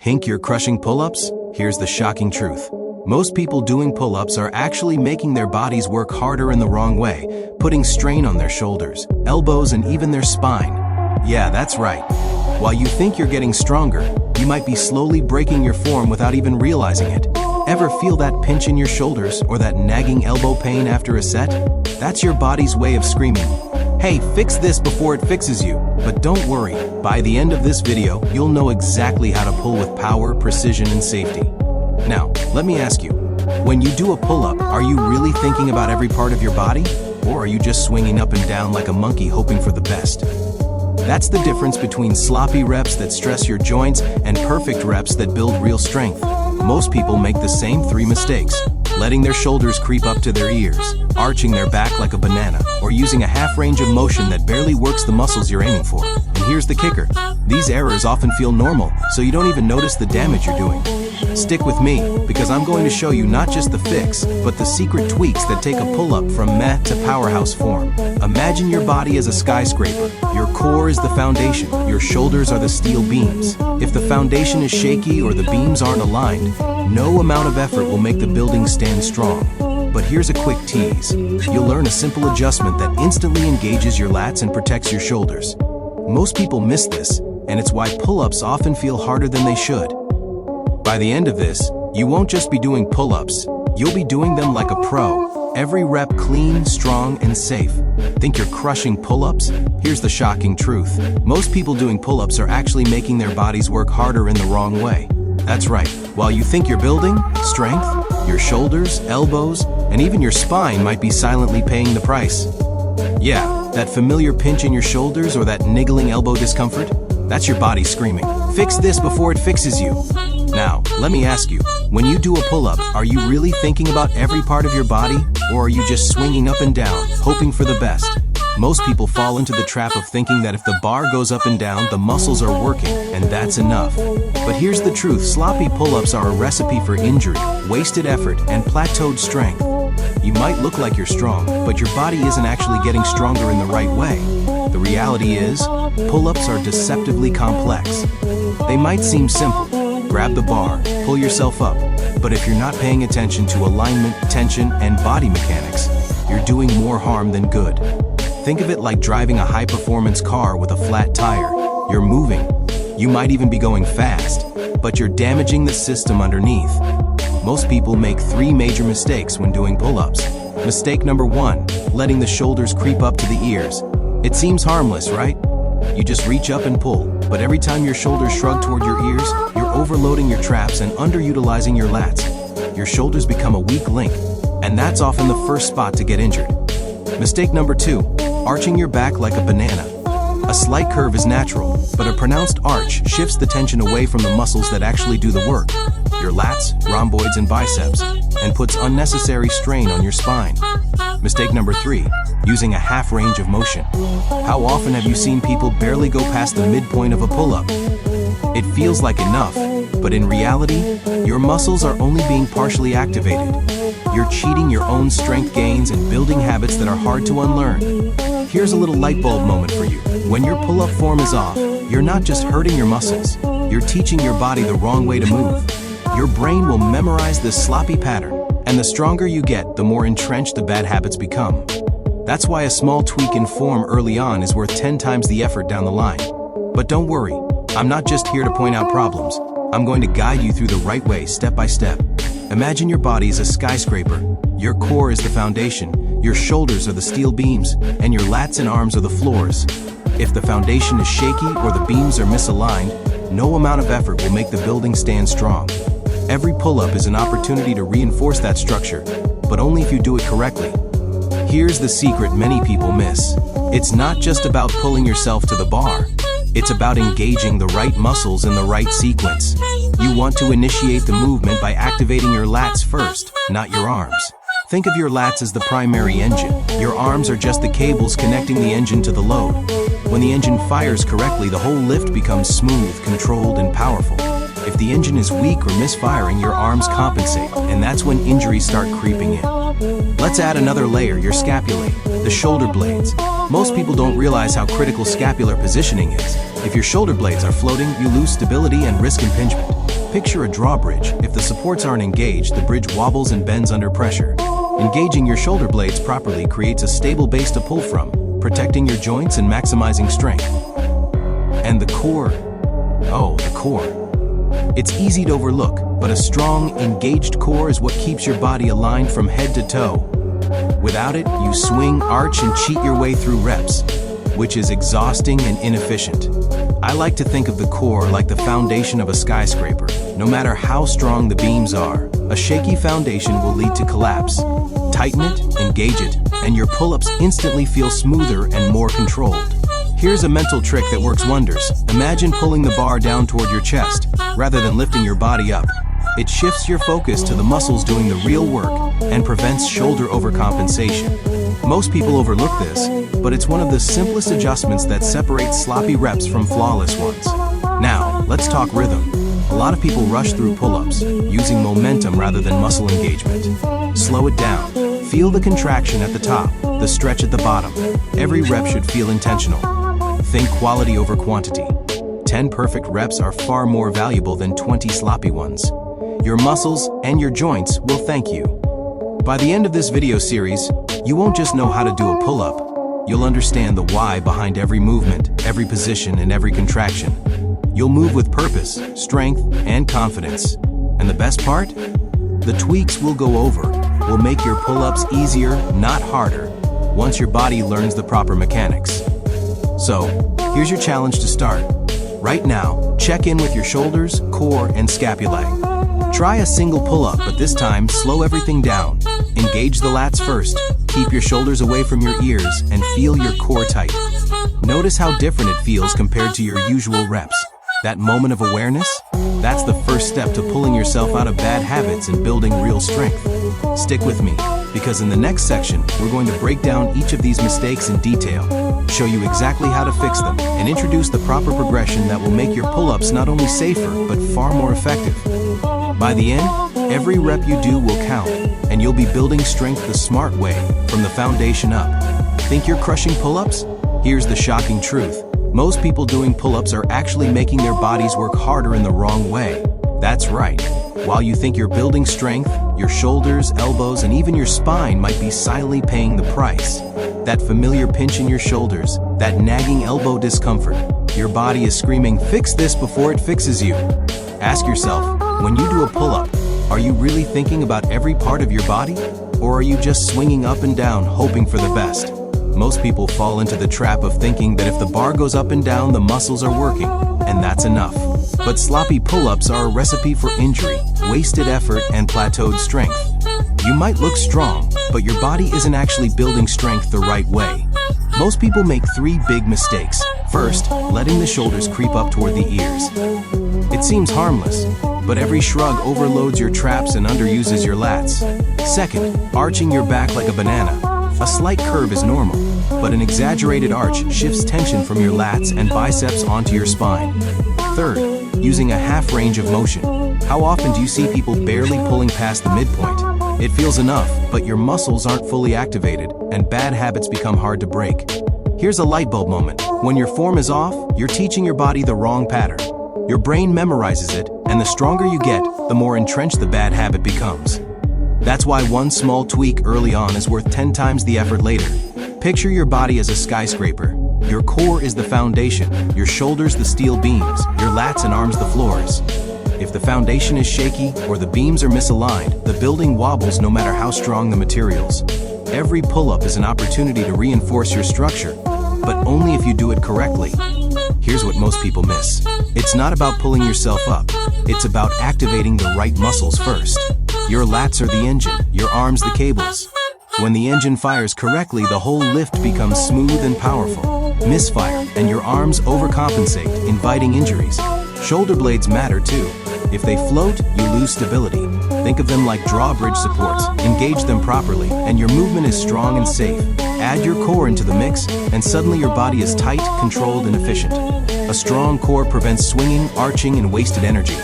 Think you're crushing pull-ups? Here's the shocking truth. Most people doing pull-ups are actually making their bodies work harder in the wrong way, putting strain on their shoulders, elbows, and even their spine. Yeah, that's right. While you think you're getting stronger, you might be slowly breaking your form without even realizing it. Ever feel that pinch in your shoulders or that nagging elbow pain after a set? That's your body's way of screaming, "Hey, fix this before it fixes you." But don't worry, by the end of this video, you'll know exactly how to pull with power, precision, and safety. Now, let me ask you, when you do a pull-up, are you really thinking about every part of your body? Or are you just swinging up and down like a monkey hoping for the best? That's the difference between sloppy reps that stress your joints and perfect reps that build real strength. Most people make the same 3 mistakes: letting their shoulders creep up to their ears, arching their back like a banana, or using a half range of motion that barely works the muscles you're aiming for. And here's the kicker: these errors often feel normal, so you don't even notice the damage you're doing. Stick with me, because I'm going to show you not just the fix, but the secret tweaks that take a pull-up from meh to powerhouse form. Imagine your body as a skyscraper. Your core is the foundation, your shoulders are the steel beams. If the foundation is shaky or the beams aren't aligned, no amount of effort will make the building stand strong. But here's a quick tease. You'll learn a simple adjustment that instantly engages your lats and protects your shoulders. Most people miss this, and it's why pull-ups often feel harder than they should. By the end of this, you won't just be doing pull-ups, you'll be doing them like a pro. Every rep clean, strong, and safe. Think you're crushing pull-ups? Here's the shocking truth. Most people doing pull-ups are actually making their bodies work harder in the wrong way. That's right. While you think you're building strength, your shoulders, elbows, and even your spine might be silently paying the price. Yeah, that familiar pinch in your shoulders or that niggling elbow discomfort? That's your body screaming, "Fix this before it fixes you." Now, let me ask you, when you do a pull-up, are you really thinking about every part of your body, or are you just swinging up and down, hoping for the best? Most people fall into the trap of thinking that if the bar goes up and down, the muscles are working, and that's enough. But here's the truth: sloppy pull-ups are a recipe for injury, wasted effort, and plateaued strength. You might look like you're strong, but your body isn't actually getting stronger in the right way. The reality is, pull-ups are deceptively complex. They might seem simple: grab the bar, pull yourself up. But if you're not paying attention to alignment, tension, and body mechanics, you're doing more harm than good. Think of it like driving a high-performance car with a flat tire. You're moving. You might even be going fast, but you're damaging the system underneath. Most people make 3 major mistakes when doing pull-ups. Mistake number 1, letting the shoulders creep up to the ears. It seems harmless, right? You just reach up and pull, but every time your shoulders shrug toward your ears, you're overloading your traps and underutilizing your lats. Your shoulders become a weak link, and that's often the first spot to get injured. Mistake number 2, arching your back like a banana. A slight curve is natural, but a pronounced arch shifts the tension away from the muscles that actually do the work, your lats, rhomboids, and biceps, and puts unnecessary strain on your spine. Mistake number 3, using a half range of motion. How often have you seen people barely go past the midpoint of a pull-up? It feels like enough, but in reality, your muscles are only being partially activated. You're cheating your own strength gains and building habits that are hard to unlearn. Here's a little light bulb moment for you. When your pull-up form is off, you're not just hurting your muscles, you're teaching your body the wrong way to move. Your brain will memorize this sloppy pattern, and the stronger you get, the more entrenched the bad habits become. That's why a small tweak in form early on is worth 10 times the effort down the line. But don't worry, I'm not just here to point out problems. I'm going to guide you through the right way, step by step. Imagine your body is a skyscraper. Your core is the foundation, your shoulders are the steel beams, and your lats and arms are the floors. If the foundation is shaky or the beams are misaligned, no amount of effort will make the building stand strong. Every pull-up is an opportunity to reinforce that structure, but only if you do it correctly. Here's the secret many people miss. It's not just about pulling yourself to the bar. It's about engaging the right muscles in the right sequence. You want to initiate the movement by activating your lats first, not your arms. Think of your lats as the primary engine. Your arms are just the cables connecting the engine to the load. When the engine fires correctly, the whole lift becomes smooth, controlled, and powerful. If the engine is weak or misfiring, your arms compensate, and that's when injuries start creeping in. Let's add another layer, your scapulae, the shoulder blades. Most people don't realize how critical scapular positioning is. If your shoulder blades are floating, you lose stability and risk impingement. Picture a drawbridge. If the supports aren't engaged, the bridge wobbles and bends under pressure. Engaging your shoulder blades properly creates a stable base to pull from, protecting your joints and maximizing strength. And the core. Oh, the core. It's easy to overlook, but a strong, engaged core is what keeps your body aligned from head to toe. Without it, you swing, arch, and cheat your way through reps, which is exhausting and inefficient. I like to think of the core like the foundation of a skyscraper. No matter how strong the beams are, a shaky foundation will lead to collapse. Tighten it, engage it, and your pull-ups instantly feel smoother and more controlled. Here's a mental trick that works wonders. Imagine pulling the bar down toward your chest, rather than lifting your body up. It shifts your focus to the muscles doing the real work and prevents shoulder overcompensation. Most people overlook this, but it's one of the simplest adjustments that separates sloppy reps from flawless ones. Now, let's talk rhythm. A lot of people rush through pull-ups, using momentum rather than muscle engagement. Slow it down. Feel the contraction at the top, the stretch at the bottom. Every rep should feel intentional. Think quality over quantity. 10 perfect reps are far more valuable than 20 sloppy ones. Your muscles and your joints will thank you. By the end of this video series, you won't just know how to do a pull-up. You'll understand the why behind every movement, every position, and every contraction. You'll move with purpose, strength, and confidence. And the best part? The tweaks we'll go over will make your pull-ups easier, not harder, once your body learns the proper mechanics. So, here's your challenge to start. Right now, check in with your shoulders, core, and scapulae. Try a single pull-up, but this time, slow everything down. Engage the lats first, keep your shoulders away from your ears, and feel your core tight. Notice how different it feels compared to your usual reps. That moment of awareness? That's the first step to pulling yourself out of bad habits and building real strength. Stick with me, because in the next section, we're going to break down each of these mistakes in detail, show you exactly how to fix them, and introduce the proper progression that will make your pull-ups not only safer, but far more effective. By the end, every rep you do will count, and you'll be building strength the smart way, from the foundation up. Think you're crushing pull-ups? Here's the shocking truth. Most people doing pull-ups are actually making their bodies work harder in the wrong way. That's right. While you think you're building strength, your shoulders, elbows, and even your spine might be silently paying the price. That familiar pinch in your shoulders, that nagging elbow discomfort, your body is screaming, "Fix this before it fixes you." Ask yourself, when you do a pull-up, are you really thinking about every part of your body? Or are you just swinging up and down, hoping for the best? Most people fall into the trap of thinking that if the bar goes up and down, the muscles are working, and that's enough. But sloppy pull-ups are a recipe for injury, wasted effort, and plateaued strength. You might look strong, but your body isn't actually building strength the right way. Most people make 3 big mistakes. First, letting the shoulders creep up toward the ears. It seems harmless, but every shrug overloads your traps and underuses your lats. Second, arching your back like a banana. A slight curve is normal, but an exaggerated arch shifts tension from your lats and biceps onto your spine. Third, using a half range of motion. How often do you see people barely pulling past the midpoint? It feels enough, but your muscles aren't fully activated, and bad habits become hard to break. Here's a light bulb moment. When your form is off, you're teaching your body the wrong pattern. Your brain memorizes it, and the stronger you get, the more entrenched the bad habit becomes. That's why one small tweak early on is worth 10 times the effort later. Picture your body as a skyscraper. Your core is the foundation, your shoulders the steel beams, your lats and arms the floors. If the foundation is shaky or the beams are misaligned, the building wobbles no matter how strong the materials. Every pull-up is an opportunity to reinforce your structure, but only if you do it correctly. Here's what most people miss. It's not about pulling yourself up. It's about activating the right muscles first. Your lats are the engine, your arms the cables. When the engine fires correctly, the whole lift becomes smooth and powerful. Misfire, and your arms overcompensate, inviting injuries. Shoulder blades matter too. If they float, you lose stability. Think of them like drawbridge supports. Engage them properly, and your movement is strong and safe. Add your core into the mix, and suddenly your body is tight, controlled, and efficient. A strong core prevents swinging, arching, and wasted energy.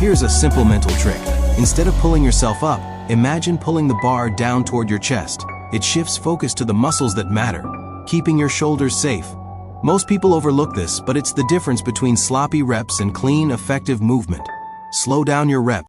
Here's a simple mental trick. Instead of pulling yourself up, imagine pulling the bar down toward your chest. It shifts focus to the muscles that matter, keeping your shoulders safe. Most people overlook this, but it's the difference between sloppy reps and clean, effective movement. Slow down your reps.